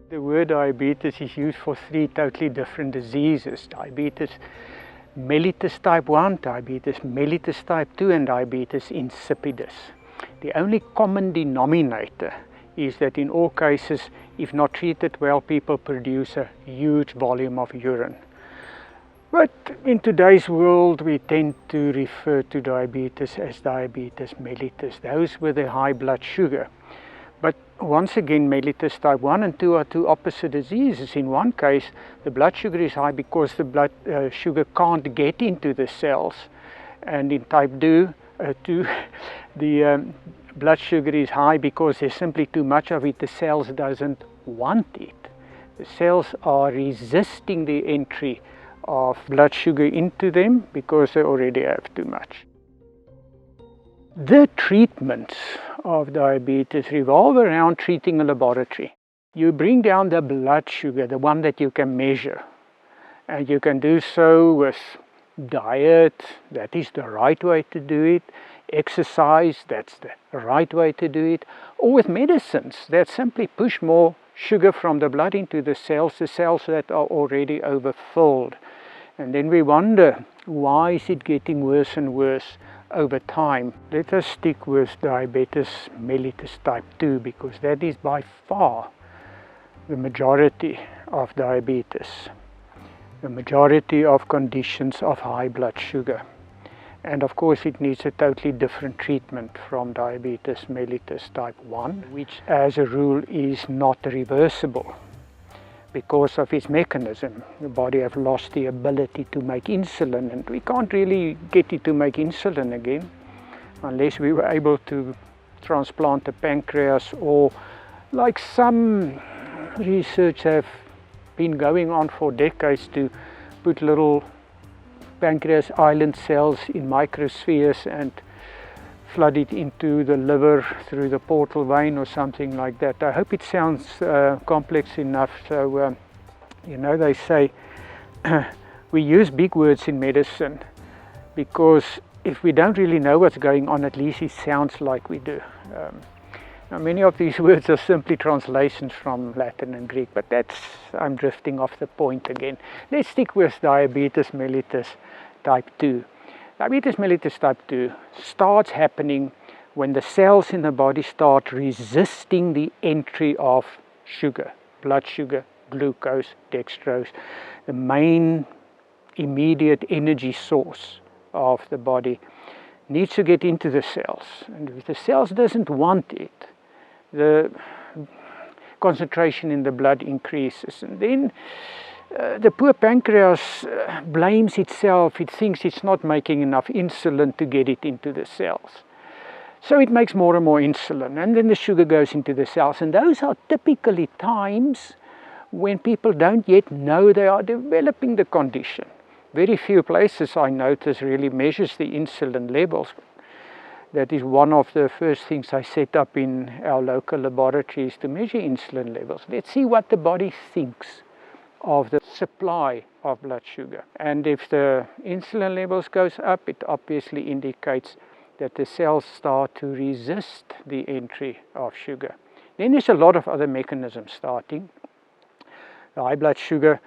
The word diabetes is used for three totally different diseases: diabetes mellitus type 1, diabetes mellitus type 2, and diabetes insipidus. The only common denominator is that in all cases, if not treated well, people produce a huge volume of urine. But in today's world, we tend to refer to diabetes as diabetes mellitus, those with a high blood sugar. But once again, mellitus type 1 and 2 are two opposite diseases. In one case, the blood sugar is high because the blood sugar can't get into the cells. And in type 2, the blood sugar is high because there's simply too much of it. The cells doesn't want it. The cells are resisting the entry of blood sugar into them because they already have too much. The treatments of diabetes revolve around treating a laboratory. You bring down the blood sugar, the one that you can measure, and you can do so with diet, that is the right way to do it, exercise, that's the right way to do it, or with medicines that simply push more sugar from the blood into the cells that are already overfilled. And then we wonder, why is it getting worse and worse over time? Let us stick with diabetes mellitus type 2 because that is by far the majority of diabetes, the majority of conditions of high blood sugar. And of course it needs a totally different treatment from diabetes mellitus type 1, which as a rule is not reversible. Because of its mechanism, the body has lost the ability to make insulin, and we can't really get it to make insulin again unless we were able to transplant the pancreas, or like some research have been going on for decades, to put little pancreas island cells in microspheres and flood it into the liver through the portal vein or something like that. I hope it sounds complex enough. So, they say we use big words in medicine because if we don't really know what's going on, at least it sounds like we do. Now, many of these words are simply translations from Latin and Greek, but I'm drifting off the point again. Let's stick with diabetes mellitus type 2. Diabetes mellitus type 2 starts happening when the cells in the body start resisting the entry of sugar, blood sugar, glucose, dextrose, the main immediate energy source of the body, needs to get into the cells. And if the cells doesn't want it, the concentration in the blood increases. And then the poor pancreas blames itself. It thinks it's not making enough insulin to get it into the cells. So it makes more and more insulin, and then the sugar goes into the cells. And those are typically times when people don't yet know they are developing the condition. Very few places I notice really measures the insulin levels. That is one of the first things I set up in our local laboratories, to measure insulin levels. Let's see what the body thinks of the supply of blood sugar. And if the insulin levels goes up, it obviously indicates that the cells start to resist the entry of sugar. Then there's a lot of other mechanisms starting. The high blood sugar,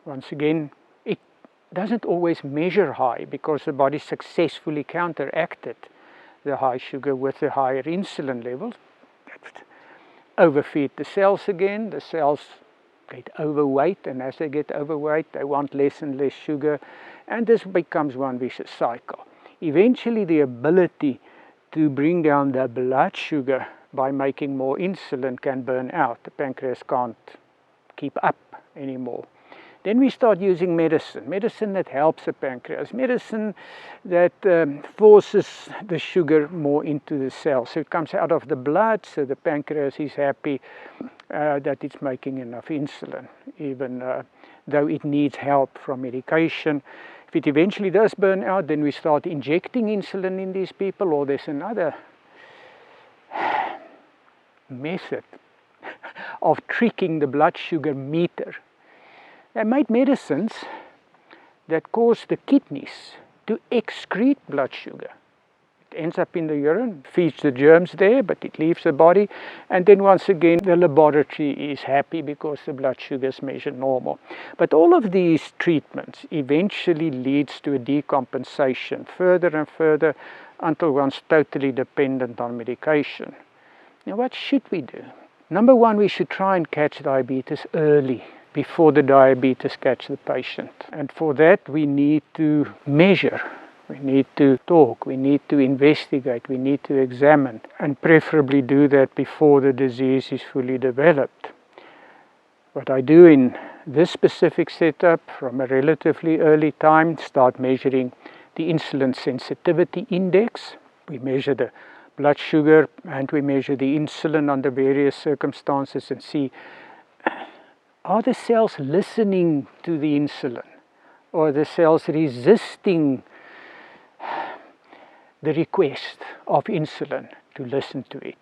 once again, it doesn't always measure high because the body successfully counteracted the high sugar with the higher insulin levels. That overfeed the cells again. The cells get overweight, and as they get overweight, they want less and less sugar, and this becomes one vicious cycle. Eventually, the ability to bring down the blood sugar by making more insulin can burn out. The pancreas can't keep up anymore. Then we start using medicine that helps the pancreas, medicine that forces the sugar more into the cells. So it comes out of the blood, so the pancreas is happy that it's making enough insulin, even though it needs help from medication. If it eventually does burn out, then we start injecting insulin in these people, or there's another method of tricking the blood sugar meter. They made medicines that cause the kidneys to excrete blood sugar. ends up in the urine, feeds the germs there, but it leaves the body. And then once again, the laboratory is happy because the blood sugars measure normal. But all of these treatments eventually leads to a decompensation further and further until one's totally dependent on medication. Now, what should we do? Number one, we should try and catch diabetes early, before the diabetes catch the patient. And for that, we need to measure, we need to talk, we need to investigate, we need to examine, and preferably do that before the disease is fully developed. What I do in this specific setup, from a relatively early time, start measuring the insulin sensitivity index. We measure the blood sugar and we measure the insulin under various circumstances and see, are the cells listening to the insulin, or are the cells resisting the request of insulin to listen to it?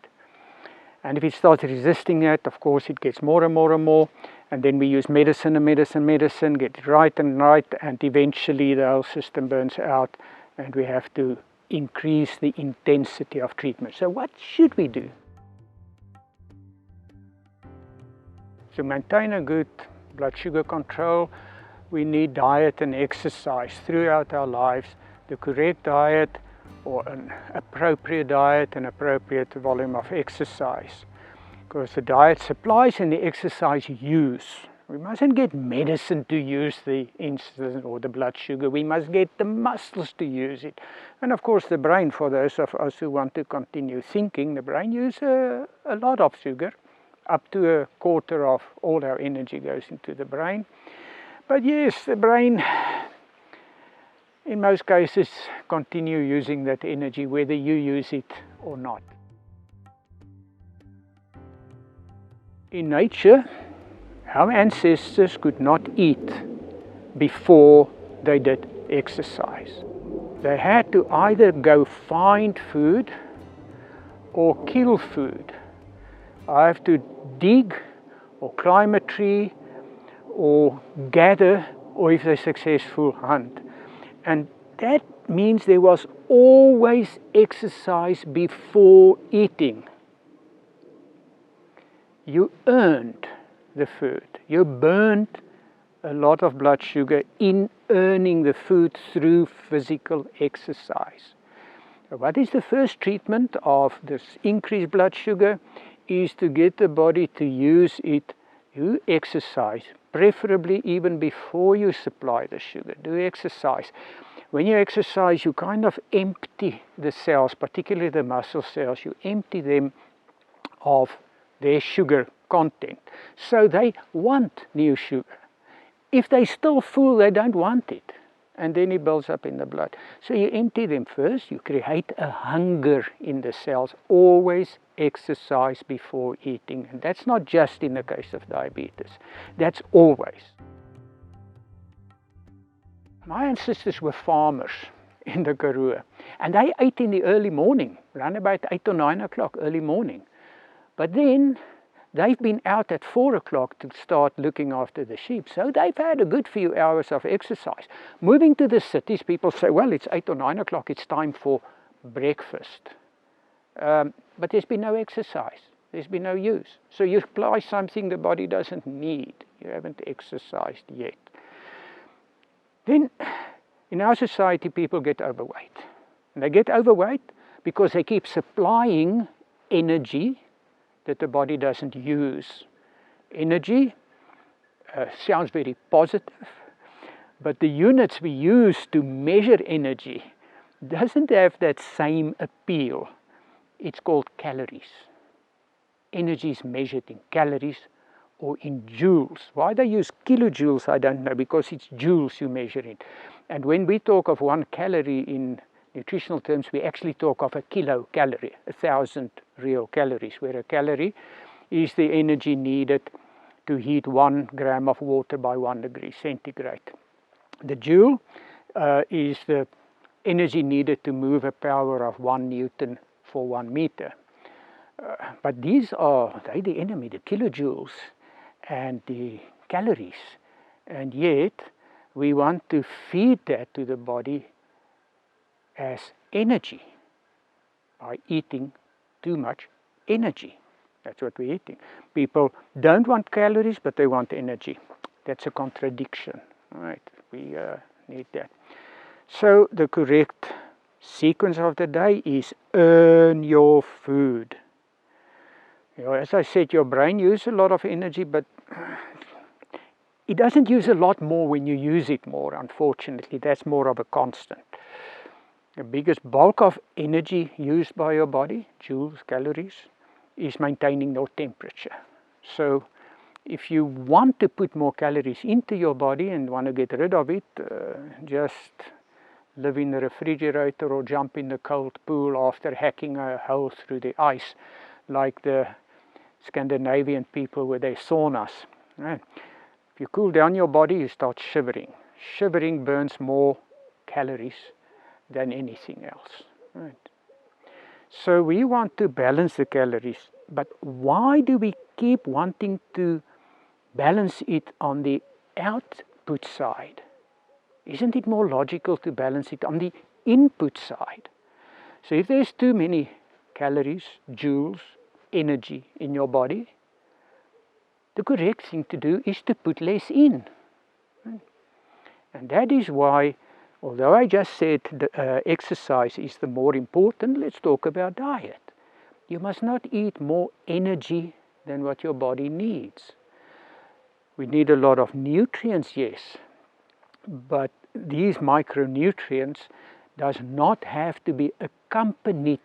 And if it starts resisting that, of course it gets more and more and more, and then we use medicine and medicine, get it right, and eventually the whole system burns out and we have to increase the intensity of treatment. So what should we do? To maintain a good blood sugar control, we need diet and exercise throughout our lives. The correct diet, or an appropriate diet, and appropriate volume of exercise. Because the diet supplies and the exercise use. We mustn't get medicine to use the insulin or the blood sugar. We must get the muscles to use it. And of course the brain, for those of us who want to continue thinking, the brain uses a lot of sugar. Up to a quarter of all our energy goes into the brain. But yes, the brain, in most cases, continue using that energy, whether you use it or not. In nature, our ancestors could not eat before they did exercise. They had to either go find food or kill food. I have to dig or climb a tree or gather, or if they're successful, hunt. And that means there was always exercise before eating. You earned the food. You burned a lot of blood sugar in earning the food through physical exercise. What is the first treatment of this increased blood sugar? Is to get the body to use it. You exercise, preferably even before you supply the sugar. Do exercise. When you exercise, you kind of empty the cells, particularly the muscle cells, you empty them of their sugar content. So they want new sugar. If they're still full, they don't want it. And then it builds up in the blood. So you empty them first, you create a hunger in the cells. Always exercise before eating. And that's not just in the case of diabetes. That's always. My ancestors were farmers in the Karoo. And they ate in the early morning, around about 8 or 9 o'clock, early morning. But then they've been out at 4 o'clock to start looking after the sheep. So they've had a good few hours of exercise. Moving to the cities, people say, well, it's 8 or 9 o'clock, it's time for breakfast. But there's been no exercise. There's been no use. So you apply something the body doesn't need. You haven't exercised yet. Then, in our society, people get overweight. And they get overweight because they keep supplying energy that the body doesn't use. Energy sounds very positive, but the units we use to measure energy doesn't have that same appeal. It's called calories. Energy is measured in calories or in joules. Why they use kilojoules, I don't know, because it's joules you measure it. And when we talk of 1 calorie in nutritional terms, we actually talk of a kilocalorie, 1,000 real calories, where a calorie is the energy needed to heat 1 gram of water by 1 degree centigrade. The joule is the energy needed to move a power of 1 Newton for 1 meter. But these are the enemy, the kilojoules and the calories. And yet, we want to feed that to the body as energy. by eating too much energy. That's what we're eating. People don't want calories, but they want energy. That's a contradiction, right? We need that. So the correct sequence of the day is earn your food. You know, as I said, your brain uses a lot of energy, but it doesn't use a lot more when you use it more, unfortunately. That's more of a constant. The biggest bulk of energy used by your body, joules, calories, is maintaining your temperature. So if you want to put more calories into your body and want to get rid of it, just live in the refrigerator or jump in the cold pool after hacking a hole through the ice, like the Scandinavian people with their saunas. Right? If you cool down your body, you start shivering. Shivering burns more calories than anything else. Right? So we want to balance the calories, but why do we keep wanting to balance it on the output side? Isn't it more logical to balance it on the input side? So if there's too many calories, joules, energy in your body, the correct thing to do is to put less in. And that is why, although I just said the, exercise is the more important, let's talk about diet. You must not eat more energy than what your body needs. We need a lot of nutrients, yes, but these micronutrients does not have to be accompanied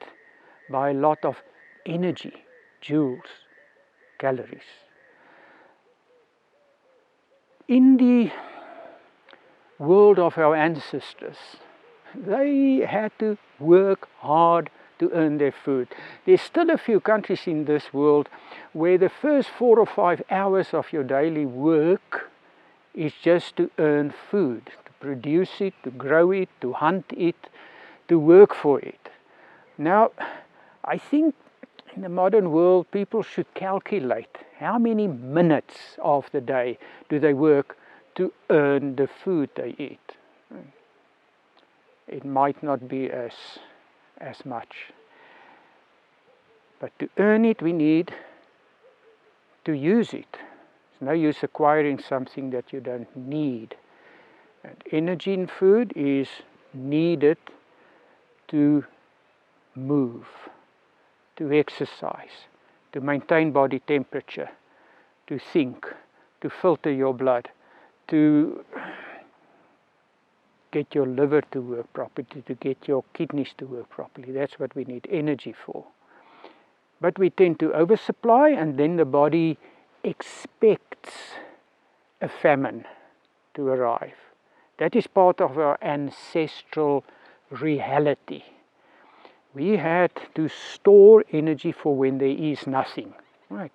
by a lot of energy, joules, calories. In the world of our ancestors, they had to work hard to earn their food. There's still a few countries in this world where the first 4 or 5 hours of your daily work is just to earn food, to produce it, to grow it, to hunt it, to work for it. Now, I think in the modern world, people should calculate how many minutes of the day do they work to earn the food they eat. It might not be as much. But to earn it, we need to use it. It's no use acquiring something that you don't need. And energy in food is needed to move, to exercise, to maintain body temperature, to think, to filter your blood, to get your liver to work properly, to get your kidneys to work properly. That's what we need energy for. But we tend to oversupply, and then the body expects a famine to arrive. That is part of our ancestral reality. We had to store energy for when there is nothing, right?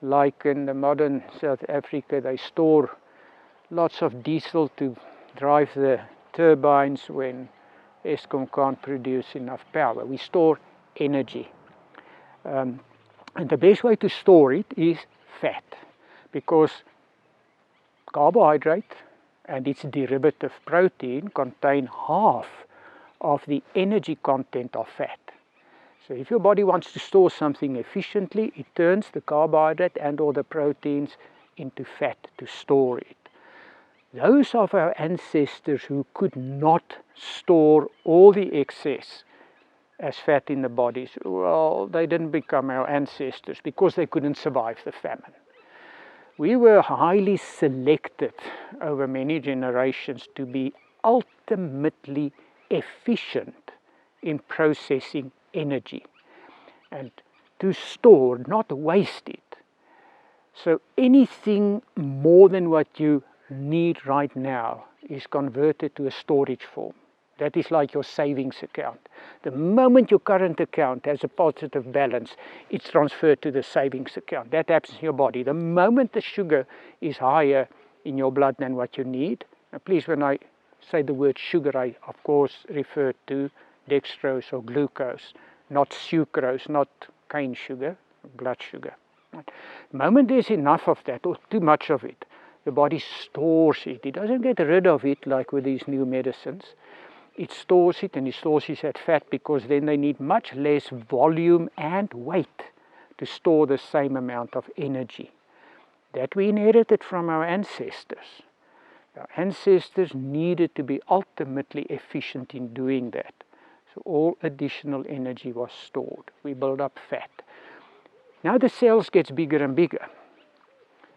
Like in the modern South Africa, they store lots of diesel to drive the turbines when Eskom can't produce enough power. We store energy. And the best way to store it is fat, because carbohydrate and its derivative protein contain half of the energy content of fat. So if your body wants to store something efficiently, it turns the carbohydrate and all the proteins into fat to store it. Those of our ancestors who could not store all the excess as fat in the bodies, well, they didn't become our ancestors because they couldn't survive the famine. We were highly selected over many generations to be ultimately efficient in processing energy and to store, not waste it. So anything more than what you need right now is converted to a storage form. That is like your savings account. The moment your current account has a positive balance, it's transferred to the savings account. That happens in your body. The moment the sugar is higher in your blood than what you need, and please, when I say the word sugar, I of course refer to dextrose or glucose, not sucrose, not cane sugar, blood sugar. The moment there's enough of that, or too much of it, the body stores it. It doesn't get rid of it like with these new medicines. it stores it, and it stores it as fat because then they need much less volume and weight to store the same amount of energy. That we inherited from our ancestors. Our ancestors needed to be ultimately efficient in doing that. So all additional energy was stored. We build up fat. Now the cells gets bigger and bigger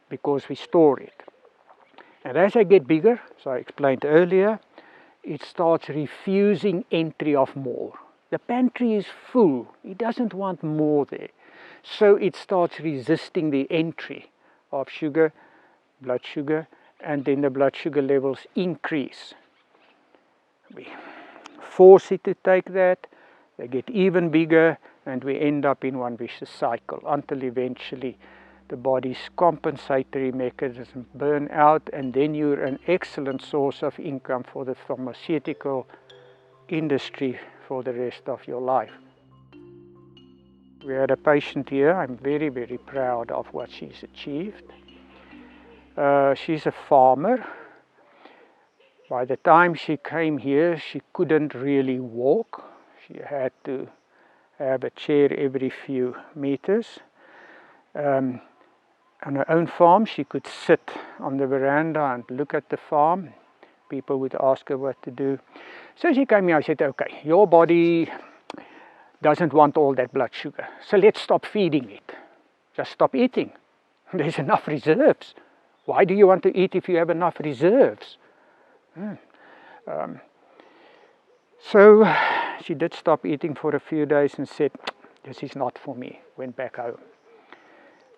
because we store it. And as they get bigger, as I explained earlier, it starts refusing entry of more. The pantry is full. It doesn't want more there. So it starts resisting the entry of sugar, blood sugar, and then the blood sugar levels increase. We force it to take that, they get even bigger, and we end up in one vicious cycle until eventually the body's compensatory mechanism burn out, and then you're an excellent source of income for the pharmaceutical industry for the rest of your life. We had a patient here. I'm very, very proud of what she's achieved. She's a farmer. By the time she came here, she couldn't really walk. She had to have a chair every few meters. On her own farm, she could sit on the veranda and look at the farm. People would ask her what to do. So she came here, I said, okay, your body doesn't want all that blood sugar, so let's stop feeding it. Just stop eating. There's enough reserves. Why do you want to eat if you have enough reserves? So she did stop eating for a few days and said, this is not for me. Went back home.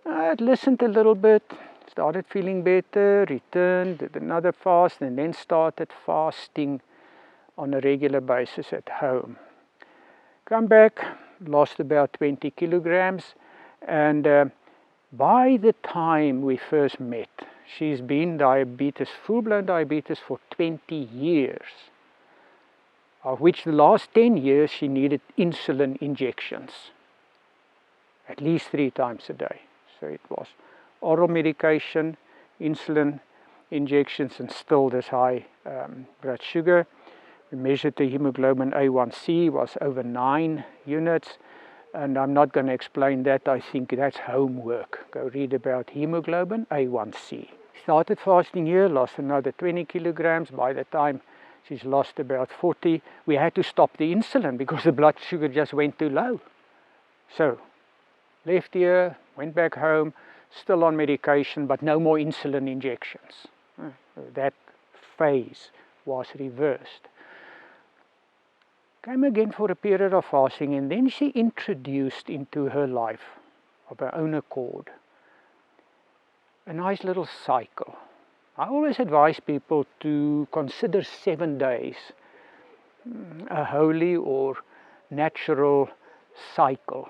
I had listened a little bit, started feeling better, returned, did another fast, and then started fasting on a regular basis at home. Come back, lost about 20 kilograms, and by the time we first met, she's been diabetes, full-blown diabetes for 20 years, of which the last 10 years she needed insulin injections, at least 3 times a day. So it was oral medication, insulin injections, and still this high blood sugar. We measured the hemoglobin A1C, was over 9 units, and I'm not going to explain that. I think that's homework. Go read about hemoglobin A1C. Started fasting here, lost another 20 kilograms. By the time she's lost about 40, we had to stop the insulin because the blood sugar just went too low. So left here, went back home, still on medication, but no more insulin injections. That phase was reversed. Came again for a period of fasting, and then she introduced into her life, of her own accord, a nice little cycle. I always advise people to consider 7 days a holy or natural cycle,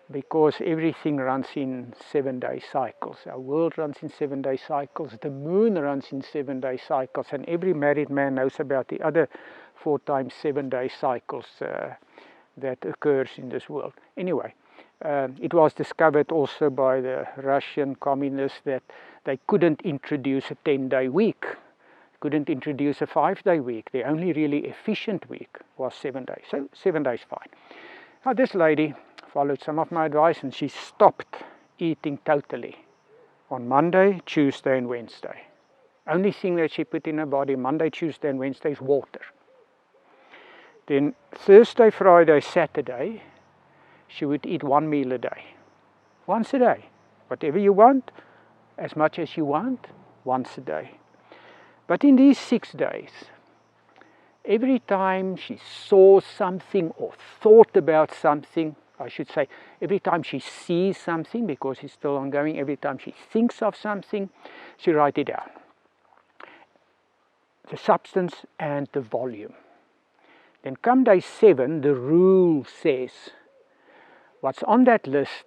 because everything runs in 7-day cycles. Our world runs in 7-day cycles, the moon runs in 7-day cycles, and every married man knows about the other 4 times 7-day cycles that occurs in this world. Anyway, it was discovered also by the Russian communists that they couldn't introduce a 10-day week, couldn't introduce a 5-day week. The only really efficient week was 7 days. So 7 days fine. Now this lady followed some of my advice, and she stopped eating totally on Monday, Tuesday, and Wednesday. Only thing that she put in her body Monday, Tuesday, and Wednesday is water. Then Thursday, Friday, Saturday, she would eat 1 meal a day. Once a day. Whatever you want, as much as you want, once a day. But in these 6 days, every time she saw something or thought about something, I should say, every time she sees something, because it's still ongoing, every time she thinks of something, she writes it down. The substance and the volume. Then come day 7, the rule says, what's on that list,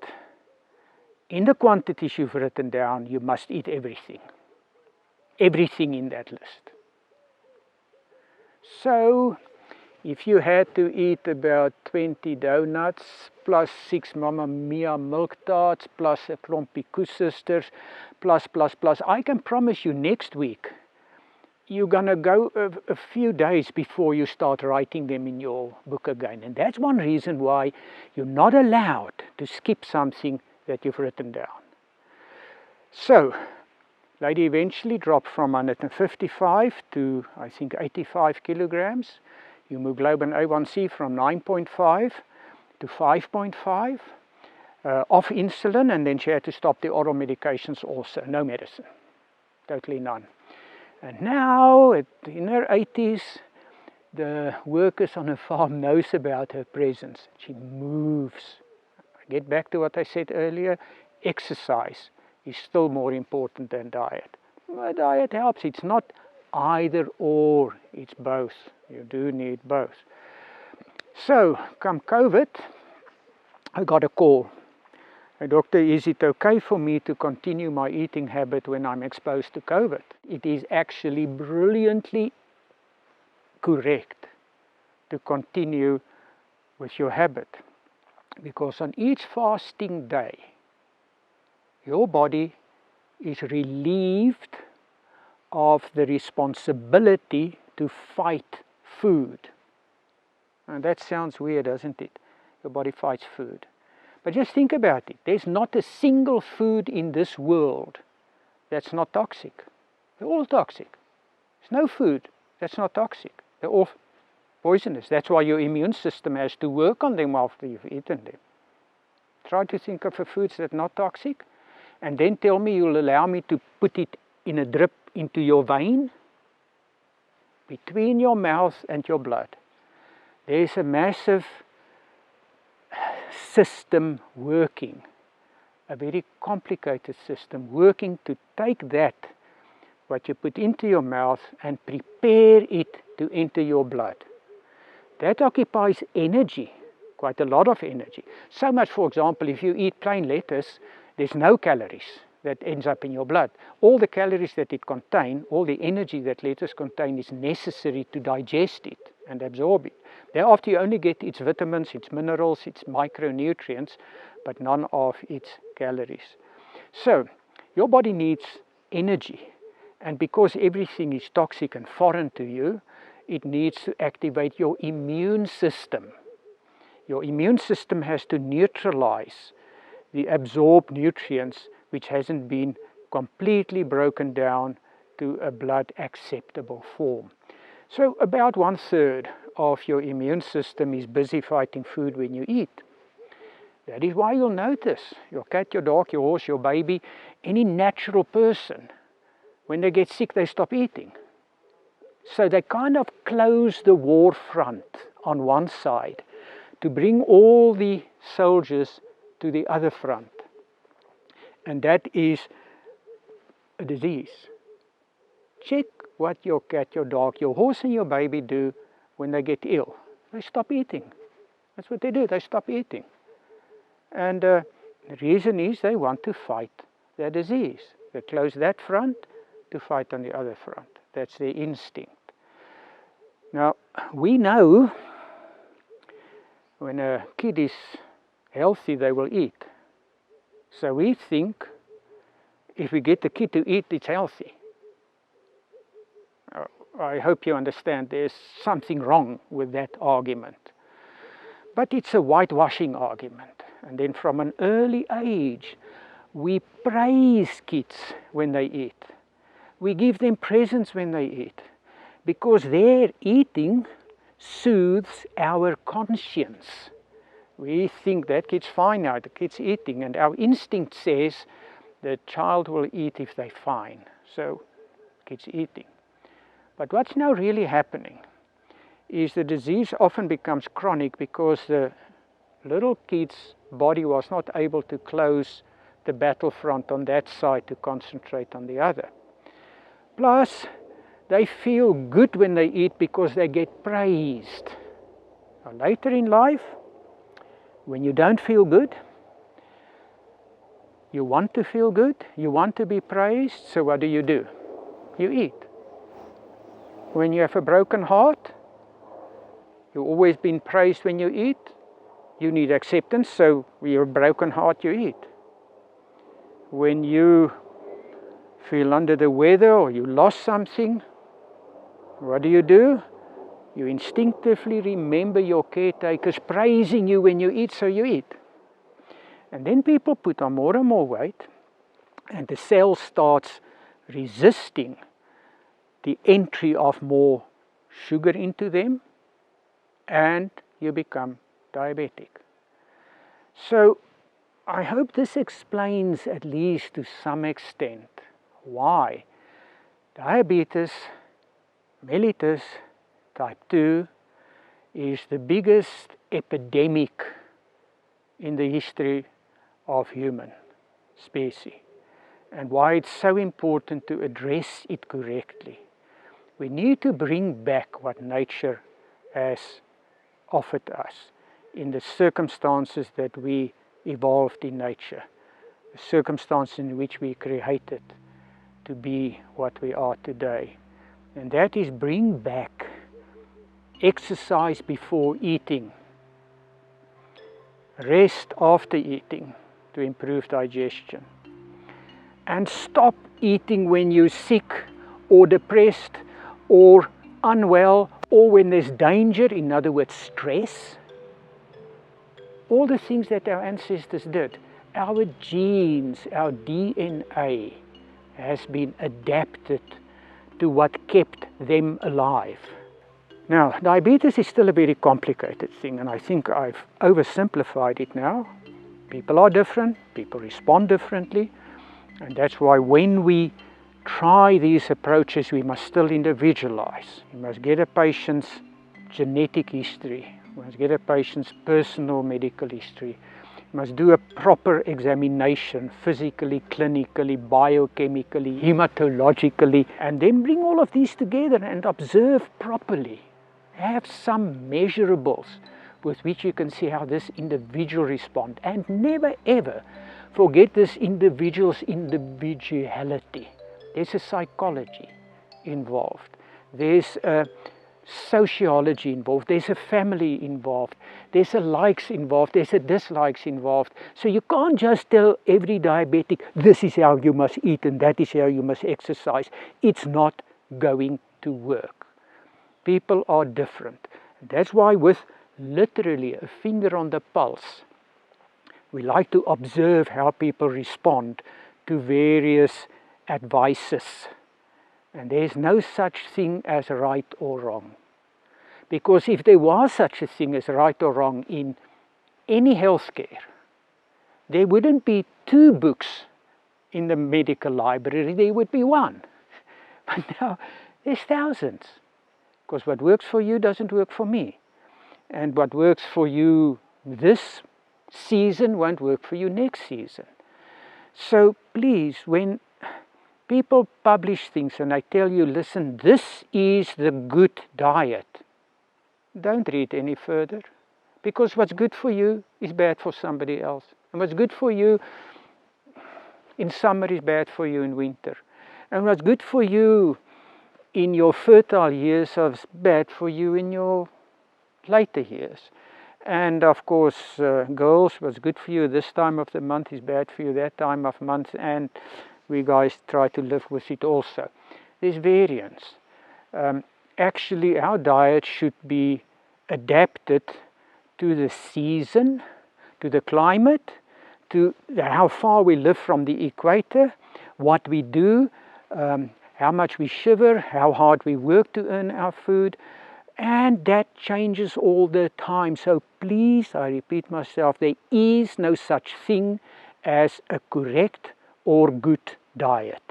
in the quantities you've written down, you must eat everything. Everything in that list. So, if you had to eat about 20 donuts, plus 6 Mamma Mia milk tarts, plus a klompie koesisters, plus, I can promise you next week, you're going to go a few days before you start writing them in your book again. And that's one reason why you're not allowed to skip something that you've written down. So, lady eventually dropped from 155 to, I think, 85 kilograms. Hemoglobin A1C from 9.5 to 5.5. Off insulin, and then she had to stop the oral medications also. No medicine. Totally none. And now, in her 80s, the workers on her farm knows about her presence. She moves. I get back to what I said earlier. Exercise is still more important than diet. Well, diet helps. It's not either or. It's both. You do need both. So, come COVID, I got a call. Doctor, is it okay for me to continue my eating habit when I'm exposed to COVID? It is actually brilliantly correct to continue with your habit, because on each fasting day, your body is relieved of the responsibility to fight food. And that sounds weird, doesn't it? Your body fights food. But just think about it. There's not a single food in this world that's not toxic. They're all toxic. There's no food that's not toxic. They're all poisonous. That's why your immune system has to work on them after you've eaten them. Try to think of a food that's not toxic, and then tell me you'll allow me to put it in a drip into your vein, between your mouth and your blood. There's a massive system working, a very complicated system working to take that, what you put into your mouth, and prepare it to enter your blood. That occupies energy, quite a lot of energy. So much, for example, if you eat plain lettuce, there's no calories that ends up in your blood. All the calories that it contains, all the energy that lettuce contains is necessary to digest it and absorb it. Thereafter you only get its vitamins, its minerals, its micronutrients, but none of its calories. So, your body needs energy, and because everything is toxic and foreign to you, it needs to activate your immune system. Your immune system has to neutralize the absorbed nutrients which hasn't been completely broken down to a blood acceptable form. So about 1/3 of your immune system is busy fighting food when you eat. That is why you'll notice your cat, your dog, your horse, your baby, any natural person, when they get sick, they stop eating. So they kind of close the war front on one side to bring all the soldiers to the other front. And that is a disease. Check what your cat, your dog, your horse and your baby do when they get ill. They stop eating. That's what they do, they stop eating. And the reason is they want to fight their disease. They close that front to fight on the other front. That's their instinct. Now, we know when a kid is healthy, they will eat. So we think if we get the kid to eat, it's healthy. I hope you understand there's something wrong with that argument. But it's a whitewashing argument. And then from an early age, we praise kids when they eat. We give them presents when they eat, because their eating soothes our conscience. We think that kid's fine now, the kid's eating, and our instinct says the child will eat if they're fine. So, kid's eating. But what's now really happening is the disease often becomes chronic because the little kid's body was not able to close the battlefront on that side to concentrate on the other. Plus, they feel good when they eat because they get praised. Now, later in life, when you don't feel good, you want to feel good, you want to be praised, so what do? You eat. When you have a broken heart, you've always been praised when you eat, you need acceptance, so with your broken heart you eat. When you feel under the weather or you lost something, What do? You instinctively remember your caretakers praising you when you eat, so you eat. And then people put on more and more weight, and the cell starts resisting the entry of more sugar into them, and you become diabetic. So I hope this explains, at least to some extent, why diabetes mellitus type 2 is the biggest epidemic in the history of human species, and why it's so important to address it correctly. We need to bring back what nature has offered us in the circumstances that we evolved in nature, the circumstances in which we created to be what we are today. And that is bring back exercise before eating, rest after eating to improve digestion, and stop eating when you're sick or depressed or unwell, or when there's danger, in other words, stress. All the things that our ancestors did, our genes, our DNA has been adapted to what kept them alive. Now, diabetes is still a very complicated thing, and I think I've oversimplified it now. People are different, people respond differently, and that's why when we try these approaches, we must still individualize. We must get a patient's genetic history, we must get a patient's personal medical history, we must do a proper examination, physically, clinically, biochemically, hematologically, and then bring all of these together and observe properly. Have some measurables with which you can see how this individual responds, and never ever forget this individual's individuality. There's a psychology involved, there's a sociology involved, there's a family involved, there's a likes involved, there's a dislikes involved. So you can't just tell every diabetic, this is how you must eat and that is how you must exercise. It's not going to work. People are different. That's why with literally a finger on the pulse, we like to observe how people respond to various advices. And there's no such thing as right or wrong. Because if there was such a thing as right or wrong in any healthcare, there wouldn't be 2 books in the medical library, there would be 1. But now there's thousands. Because what works for you doesn't work for me. And what works for you this season won't work for you next season. So please, when people publish things and I tell you, listen, this is the good diet, don't read any further. Because what's good for you is bad for somebody else. And what's good for you in summer is bad for you in winter. And what's good for you in your fertile years is bad for you in your later years. And of course, girls, what's good for you this time of the month is bad for you that time of month, and we guys try to live with it also. There's variance. Actually, our diet should be adapted to the season, to the climate, to how far we live from the equator, what we do, how much we shiver, how hard we work to earn our food, and that changes all the time. So please, I repeat myself, there is no such thing as a correct or good diet.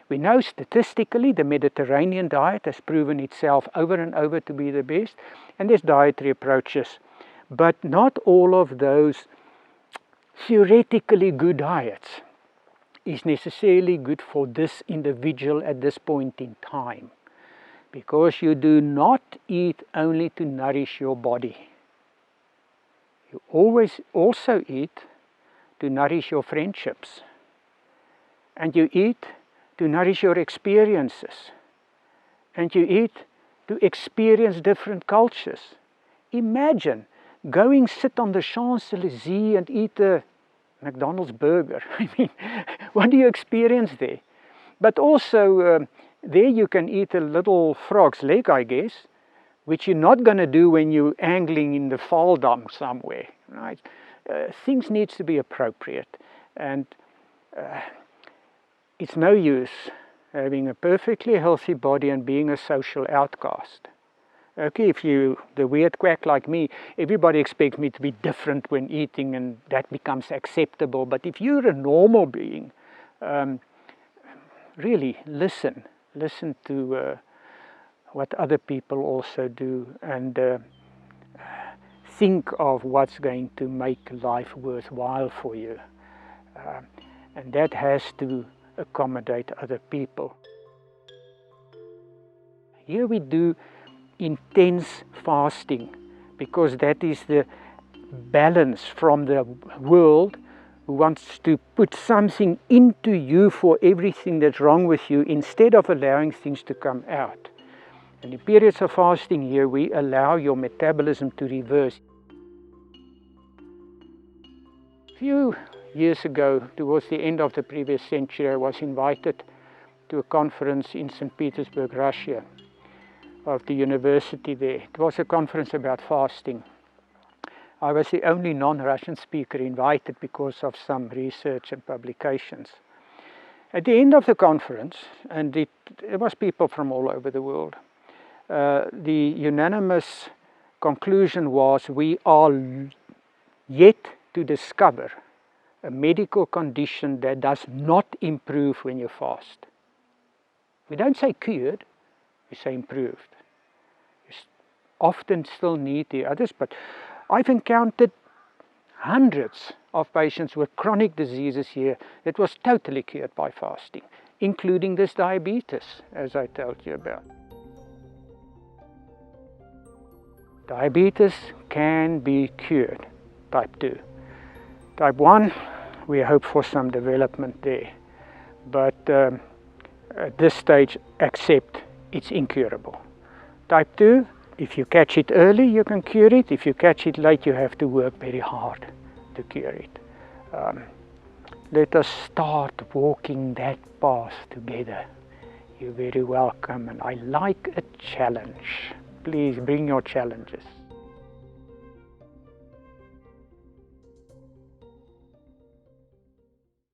We know statistically the Mediterranean diet has proven itself over and over to be the best, and there's dietary approaches, but not all of those theoretically good diets is necessarily good for this individual at this point in time, because you do not eat only to nourish your body. You always also eat to nourish your friendships, and you eat to nourish your experiences, and you eat to experience different cultures. Imagine going sit on the Champs-Élysées and eat a McDonald's burger. I mean, what do you experience there? But also there you can eat a little frog's leg, I guess, which you're not going to do when you're angling in the Valdam somewhere, right? Things needs to be appropriate, and it's no use having a perfectly healthy body and being a social outcast. Okay, if you, the weird quack like me, everybody expects me to be different when eating, and that becomes acceptable. But if you're a normal being, really listen to what other people also do, and think of what's going to make life worthwhile for you. And that has to accommodate other people. Here we do intense fasting, because that is the balance from the world who wants to put something into you for everything that's wrong with you, instead of allowing things to come out. And in periods of fasting here, we allow your metabolism to reverse. A few years ago, towards the end of the previous century, I was invited to a conference in St. Petersburg, Russia, of the university there. It was a conference about fasting. I was the only non-Russian speaker invited because of some research and publications. At the end of the conference, and there was people from all over the world, the unanimous conclusion was, we are yet to discover a medical condition that does not improve when you fast. We don't say cured, we say improved. You often still need the others, but I've encountered hundreds of patients with chronic diseases here that was totally cured by fasting, including this diabetes, as I told you about. Diabetes can be cured, type 2. Type 1, we hope for some development there, but at this stage, accept it's incurable. Type 2, if you catch it early, you can cure it. If you catch it late, you have to work very hard to cure it. Let us start walking that path together. You're very welcome, and I like a challenge. Please bring your challenges.